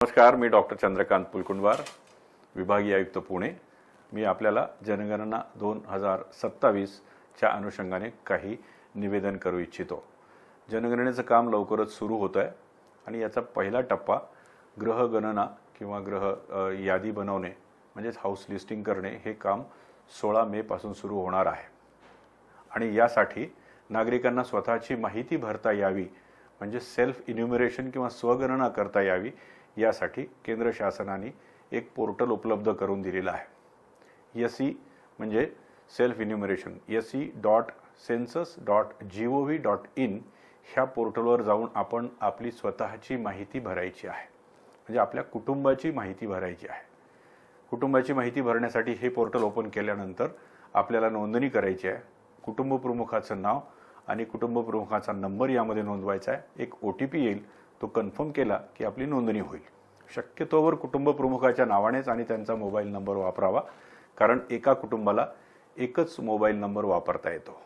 नमस्कार, मी डॉक्टर चंद्रकांत पुलकुंडवार, विभागीय आयुक्त पुणे। मी आपल्याला जनगणना 2027 च्या अनुषंगाने काही निवेदन करू इच्छितो। जनगणनेचं काम लवकरच सुरू होत आहे आणि याचा पहिला टप्पा ग्रह गणना किंवा ग्रह यादी बनवणे म्हणजे हाऊस लिस्टिंग करणे हे काम 16 मे पासून सुरू होणार आहे। आणि यासाठी नागरिकांना स्वतःची माहिती भरता यावी म्हणजे सेल्फ इन्युमरेशन किंवा स्वगणना करता यावी यासाठी केंद्र शासनाने एक पोर्टल उपलब्ध करून दिलेला आहे। SE म्हणजे सेल्फ इन्युमरेशन se.census.gov.in ह्या पोर्टलवर जाऊन आपण आपली स्वतःची माहिती भरायची आहे, म्हणजे आपल्या कुटुंबाची माहिती भरायची आहे। कुटुंबाची माहिती भरण्यासाठी हे पोर्टल ओपन केल्यानंतर आपल्याला नोंदणी करायची आहे। कुटुंब प्रमुखाचं नाव आणि कुटुंब प्रमुखाचा नंबर यामध्ये नोंदवायचा आहे। एक OTP येईल, तो कन्फर्म केला की आपली नोंदणी होईल। शक्यतोवर कुटुंब प्रमुखाच्या नावानेच आणि त्यांचा मोबाईल नंबर वापरावा, कारण एका कुटुंबाला एकच मोबाईल नंबर वापरता येतो।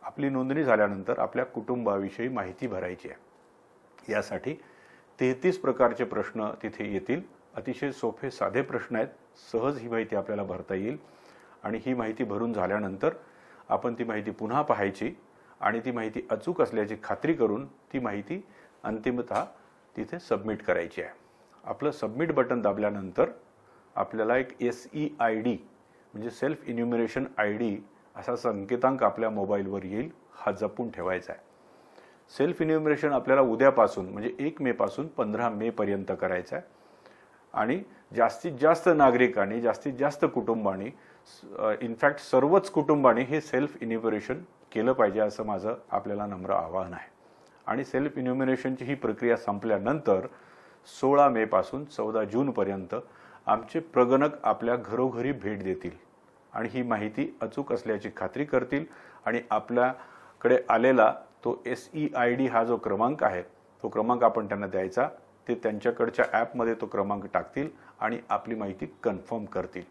आपली नोंदणी झाल्यानंतर आपल्या कुटुंबाविषयी माहिती भरायची आहे। यासाठी 33 प्रकारचे प्रश्न तिथे येतील। अतिशय सोपे साधे प्रश्न आहेत, सहज ही माहिती आपल्याला भरता येईल। आणि ही माहिती भरून झाल्यानंतर आपण ती माहिती पुन्हा पाहायची आणि ती माहिती अचूक असल्याची खात्री करून ती माहिती अंतिमतः तिथे सबमिट करायची आहे। आपलं सबमिट बटन दाबल्यानंतर आपल्याला एक SEID म्हणजे सेल्फ इन्युमरेशन ID असा संकेतांक आपल्या मोबाईलवर येईल, हा जपून ठेवायचा आहे। सेल्फ इन्युमरेशन आपल्याला उद्यापासून म्हणजे 1 मे पासून 15 मे पर्यंत करायचं आहे। आणि जास्तीत जास्त नागरिकांनी, जास्तीत जास्त कुटुंबांनी, इनफॅक्ट सर्वच कुटुंबांनी हे सेल्फ इन्युमरेशन केलं पाहिजे असं माझं आपल्याला नम्र आवाहन आहे। आणि सेल्फ इन्युमरेशनची ही प्रक्रिया संपल्यानंतर 16 मे पासून 14 जून पर्यंत आमचे प्रगणक आपल्या घरोघरी भेट देतील आणि ही माहिती अचूक असल्याची खात्री करतील आणि आपल्याकडे आलेला तो SEID हा जो क्रमांक आहे तो क्रमांक आपण त्यांना द्यायचा। ते त्यांच्याकडच्या ॲपमध्ये तो क्रमांक टाकतील आणि आपली माहिती कन्फर्म करतील।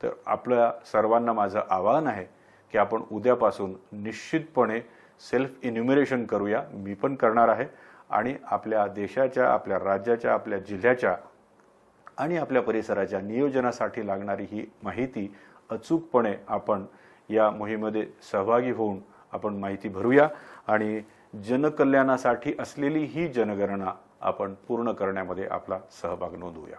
तर आपल्या सर्वांना माझं आवाहन आहे की आपण उद्यापासून निश्चितपणे सेल्फ इन्युमरेशन करूया। मी पण करणार आहे आणि आपल्या देशाच्या, आपल्या राज्याच्या, आपल्या जिल्ह्याच्या आणि आपल्या परिसराच्या नियोजनासाठी लागणारी ही माहिती अचूकपणे आपण या मोहिमेमध्ये सहभागी होऊन आपण माहिती भरूया आणि जनकल्याणासाठी असलेली ही जनगणना आपण पूर्ण करण्यामध्ये आपला सहभाग नोंदवूया।